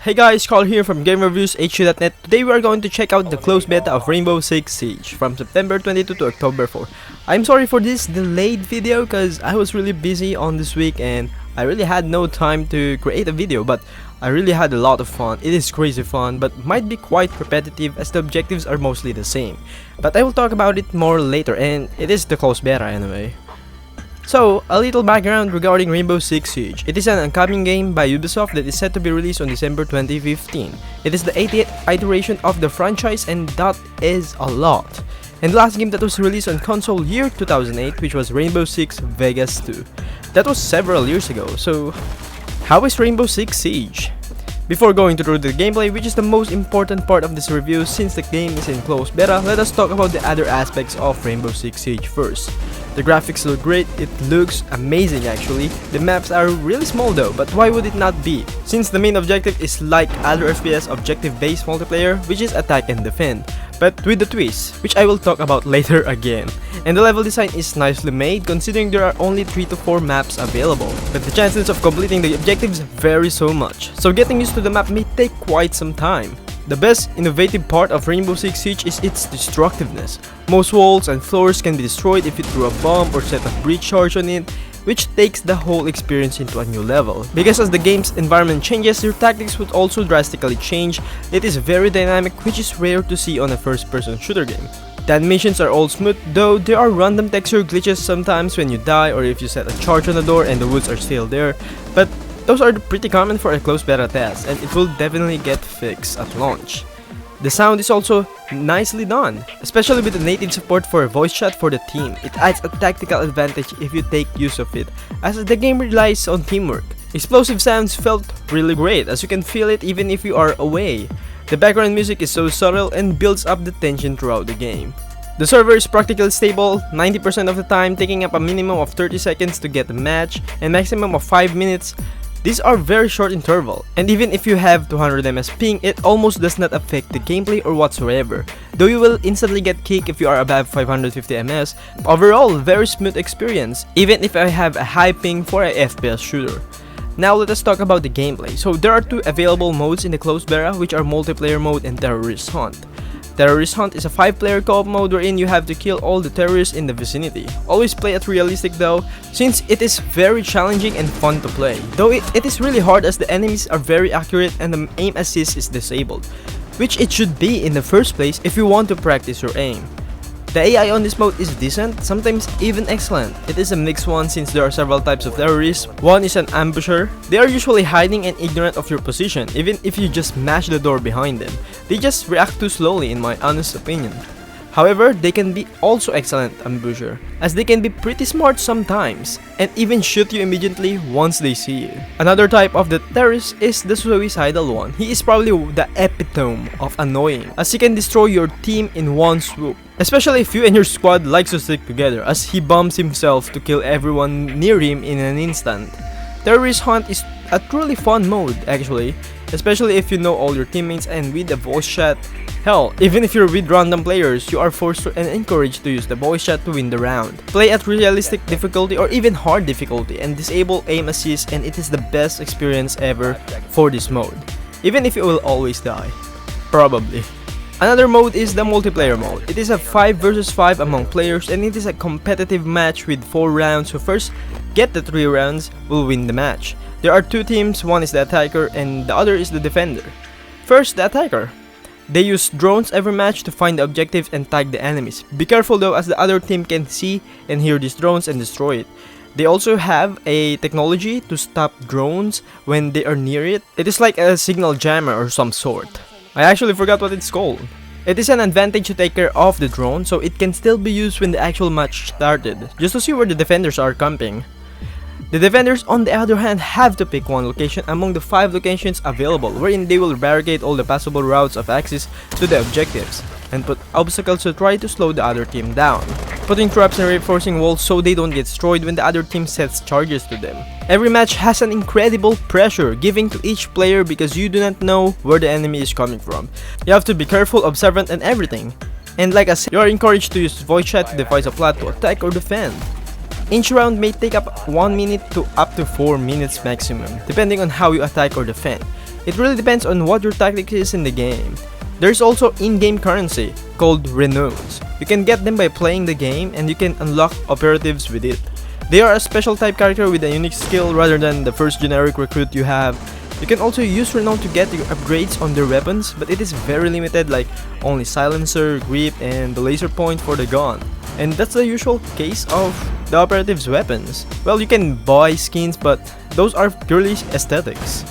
Hey guys, Carl here from GameReviewsHQ.net. Today we are going to check out the closed beta of Rainbow Six Siege from September 22 to October 4. I'm sorry for this delayed video because I was really busy on this week and I really had no time to create a video, but I really had a lot of fun. It is crazy fun, but might be quite repetitive as the objectives are mostly the same. But I will talk about it more later, and it is the closed beta anyway. So, a little background regarding Rainbow Six Siege. It is an upcoming game by Ubisoft that is set to be released on December 2015. It is the 80th iteration of the franchise, and that is a lot. And the last game that was released on console year 2008, which was Rainbow Six Vegas 2. That was several years ago, so how is Rainbow Six Siege? Before going through the gameplay, which is the most important part of this review since the game is in closed beta, let us talk about the other aspects of Rainbow Six Siege first. The graphics look great, it looks amazing actually. The maps are really small though, but why would it not be? Since the main objective is like other FPS objective-based multiplayer, which is attack and defend, but with the twist, which I will talk about later again. And the level design is nicely made considering there are only 3 to 4 maps available, but the chances of completing the objectives vary so much, so getting used to the map may take quite some time. The best innovative part of Rainbow Six Siege is its destructiveness. Most walls and floors can be destroyed if you throw a bomb or set a breach charge on it, which takes the whole experience into a new level. Because as the game's environment changes, your tactics would also drastically change. It is very dynamic, which is rare to see on a first-person shooter game. The animations are all smooth, though there are random texture glitches sometimes when you die or if you set a charge on the door and the woods are still there, but those are pretty common for a closed beta test, and it will definitely get fixed at launch. The sound is also nicely done, especially with the native support for voice chat for the team. It adds a tactical advantage if you take use of it, as the game relies on teamwork. Explosive sounds felt really great, as you can feel it even if you are away. The background music is so subtle and builds up the tension throughout the game. The server is practically stable, 90% of the time, taking up a minimum of 30 seconds to get a match and maximum of 5 minutes. These are very short interval, and even if you have 200 ms ping, it almost does not affect the gameplay or whatsoever, though you will instantly get kicked if you are above 550 ms. Overall, very smooth experience, even if I have a high ping for a FPS shooter. Now let us talk about the gameplay. So there are 2 available modes in the closed beta, which are multiplayer mode and terrorist hunt. Terrorist Hunt is a 5-player co-op mode wherein you have to kill all the terrorists in the vicinity. Always play it realistic though, since it is very challenging and fun to play. Though it is really hard as the enemies are very accurate and the aim assist is disabled, which it should be in the first place if you want to practice your aim. The AI on this mode is decent, sometimes even excellent. It is a mixed one since there are several types of terrorists. One is an ambusher. They are usually hiding and ignorant of your position, even if you just smash the door behind them. They just react too slowly in my honest opinion. However, they can be also excellent ambusher, as they can be pretty smart sometimes, and even shoot you immediately once they see you. Another type of the terrorist is the suicidal one. He is probably the epitome of annoying, as he can destroy your team in one swoop. Especially if you and your squad likes to stick together, as he bombs himself to kill everyone near him in an instant. Terrorist Hunt is a truly fun mode actually, especially if you know all your teammates and with the voice chat. Hell, even if you're with random players, you are forced and encouraged to use the voice chat to win the round. Play at realistic difficulty or even hard difficulty and disable aim assist, and it is the best experience ever for this mode. Even if you will always die. Probably. Another mode is the multiplayer mode. It is a 5 versus 5 among players, and it is a competitive match with 4 rounds, so first get the 3 rounds will win the match. There are 2 teams, one is the attacker and the other is the defender. First, the attacker. They use drones every match to find the objectives and tag the enemies. Be careful though, as the other team can see and hear these drones and destroy it. They also have a technology to stop drones when they are near it. It is like a signal jammer or some sort. I actually forgot what it's called. It is an advantage to take care of the drone, so it can still be used when the actual match started, just to see where the defenders are camping. The defenders on the other hand have to pick one location among the 5 locations available, wherein they will barricade all the possible routes of access to the objectives, and put obstacles to try to slow the other team down, putting traps and reinforcing walls so they don't get destroyed when the other team sets charges to them. Every match has an incredible pressure giving to each player because you do not know where the enemy is coming from. You have to be careful, observant and everything. And like I said, you are encouraged to use voice chat to devise a plot to attack or defend. Each round may take up 1 minute to up to 4 minutes maximum, depending on how you attack or defend. It really depends on what your tactic is in the game. There's also in-game currency called renows. You can get them by playing the game and you can unlock operatives with it. They are a special type character with a unique skill rather than the first generic recruit you have. You can also use renown to get your upgrades on their weapons, but it is very limited, like only silencer, grip, and the laser point for the gun. And that's the usual case of the operatives weapons. Well, you can buy skins, but those are purely aesthetics.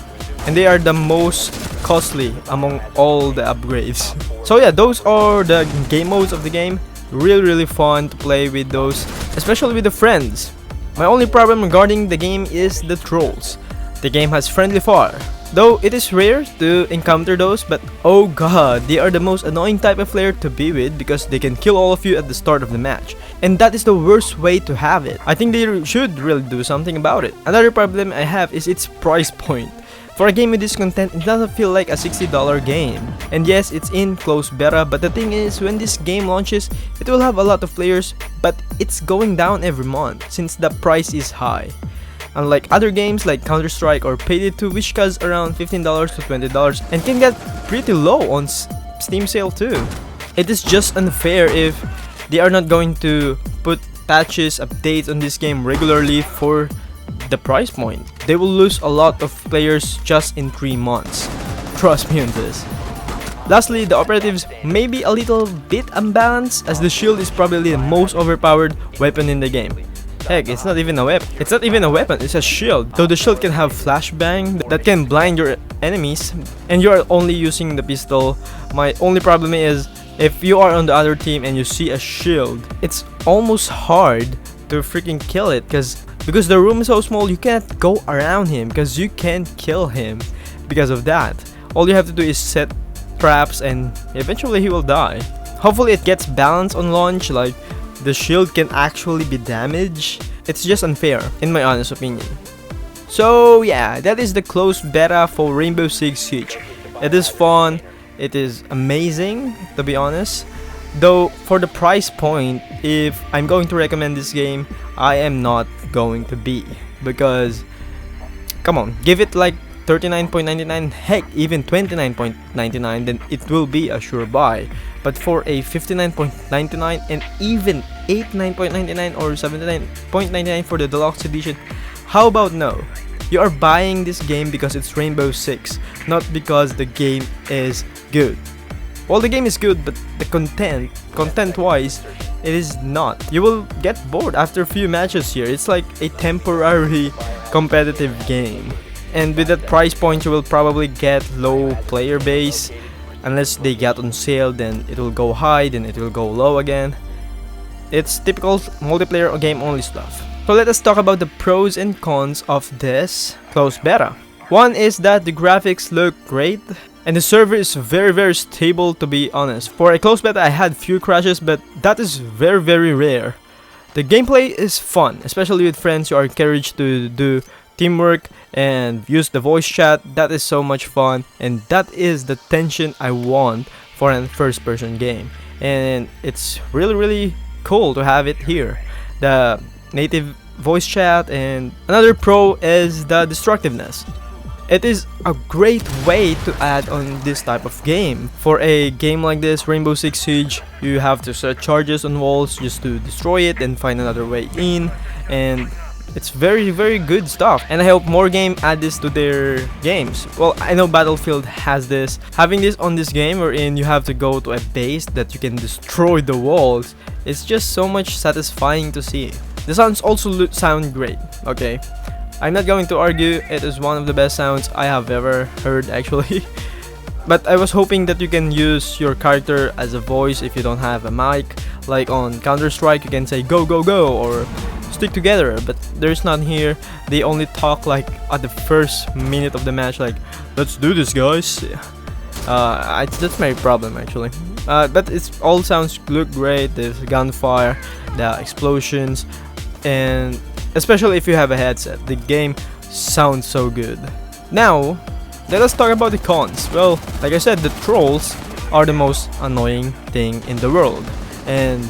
And they are the most costly among all the upgrades. So yeah, those are the game modes of the game. Really fun to play with those, especially with the friends. My only problem regarding the game is the trolls. The game has friendly fire, though it is rare to encounter those, but oh god, they are the most annoying type of player to be with because they can kill all of you at the start of the match. And that is the worst way to have it. I think they should really do something about it. Another problem I have is its price point. For a game with this content, it doesn't feel like a $60 game. And yes, it's in closed beta, but the thing is, when this game launches, it will have a lot of players, but it's going down every month since the price is high. Unlike other games like Counter-Strike or Payday 2, which costs around $15 to $20 and can get pretty low on Steam sale too. It is just unfair if they are not going to put patches, updates on this game regularly for the price point. They will lose a lot of players just in 3 months. Trust me on this. Lastly, the operatives may be a little bit unbalanced as the shield is probably the most overpowered weapon in the game. Heck, it's not even a weapon. It's not even a weapon, it's a shield. Though the shield can have flashbang that can blind your enemies and you are only using the pistol. My only problem is if you are on the other team and you see a shield, it's almost hard to freaking kill it because the room is so small you can't go around him because you can't kill him because of that. All you have to do is set traps and eventually he will die. Hopefully it gets balanced on launch, like the shield can actually be damaged. It's just unfair in my honest opinion. So yeah, that is the closed beta for Rainbow Six Siege. It is fun, it is amazing to be honest. Though for the price point, if I'm going to recommend this game, I am not going to be, because come on, give it like $39.99, heck even $29.99, then it will be a sure buy. But for a $59.99 and even $89.99 or $79.99 for the deluxe edition, how about no? You are buying this game because it's Rainbow Six, not because the game is good. Well, the game is good, but the content-wise, it is not. You will get bored after a few matches here. It's like a temporary competitive game. And with that price point, you will probably get low player base. Unless they get on sale, then it will go high, then it will go low again. It's typical multiplayer game only stuff. So let us talk about the pros and cons of this closed beta. One is that the graphics look great and the server is very stable, to be honest. For a closed beta I had few crashes, but that is very rare. The gameplay is fun, especially with friends. You are encouraged to do teamwork and use the voice chat. That is so much fun, and that is the tension I want for a first person game, and it's really cool to have it here, the native voice chat. And another pro is the destructiveness. It is a great way to add on this type of game. For a game like this, Rainbow Six Siege, you have to set charges on walls just to destroy it and find another way in, and it's very good stuff. And I hope more games add this to their games. Well, I know Battlefield has this. Having this on this game wherein you have to go to a base that you can destroy the walls, it's just so much satisfying to see. The sounds also sound great, okay? I'm not going to argue, it is one of the best sounds I have ever heard actually. But I was hoping that you can use your character as a voice if you don't have a mic. Like on Counter-Strike, you can say go or stick together, but there's none here. They only talk like at the first minute of the match, like let's do this guys. That's my problem actually. But it all sounds look great. There's gunfire, the explosions, and especially if you have a headset, the game sounds so good. Now let us talk about the cons. Well, like I said, the trolls are the most annoying thing in the world, and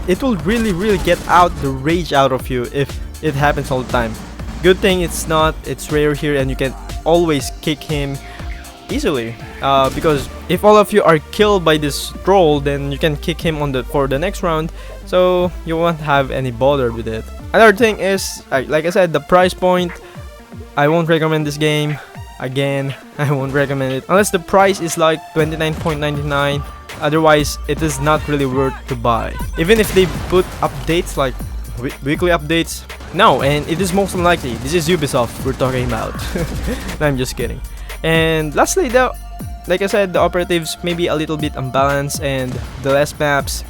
it will really get out the rage out of you if it happens all the time. Good thing it's rare here, and you can always kick him easily. Because if all of you are killed by this troll, then you can kick him on the for the next round, so you won't have any bother with it. Another thing is, like I said, the price point. I won't recommend this game. Again, I won't recommend it unless the price is like 29.99. Otherwise, it is not really worth to buy. Even if they put updates like weekly updates, no, and it is most unlikely. This is Ubisoft we're talking about. No, I'm just kidding. And lastly, like I said, the operatives may be a little bit unbalanced, and the last maps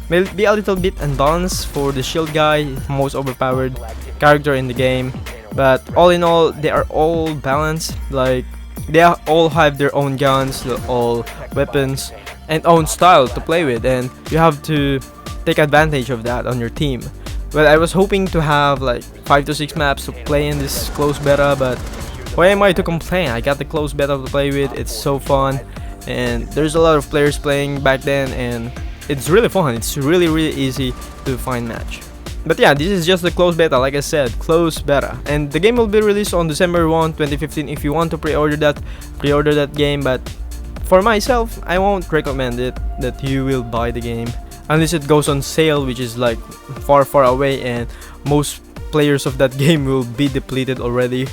may be a little bit unbalanced for the shield guy, most overpowered character in the game. But all in all, they are all balanced. Like, they all have their own guns, all weapons, and own style to play with, and you have to take advantage of that on your team. Well, I was hoping to have like 5 to 6 maps to play in this closed beta, but why am I to complain? I got the closed beta to play with. It's so fun, and there's a lot of players playing back then, and it's really fun. It's really easy to find match. But yeah, this is just the closed beta, like I said, closed beta. And the game will be released on December 1, 2015. If you want to pre-order that game. But for myself, I won't recommend it that you will buy the game unless it goes on sale, which is like far away, and most players of that game will be depleted already.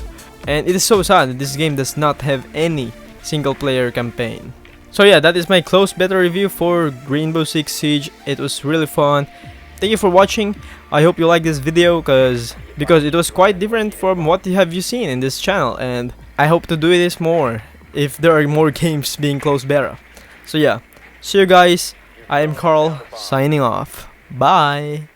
And it is so sad that this game does not have any single player campaign. So yeah, that is my closed beta review for Rainbow Six Siege. It was really fun. Thank you for watching. I hope you like this video because it was quite different from what have you seen in this channel, and I hope to do this more if there are more games being closed beta. So yeah, see you guys. I am Carl, signing off. Bye.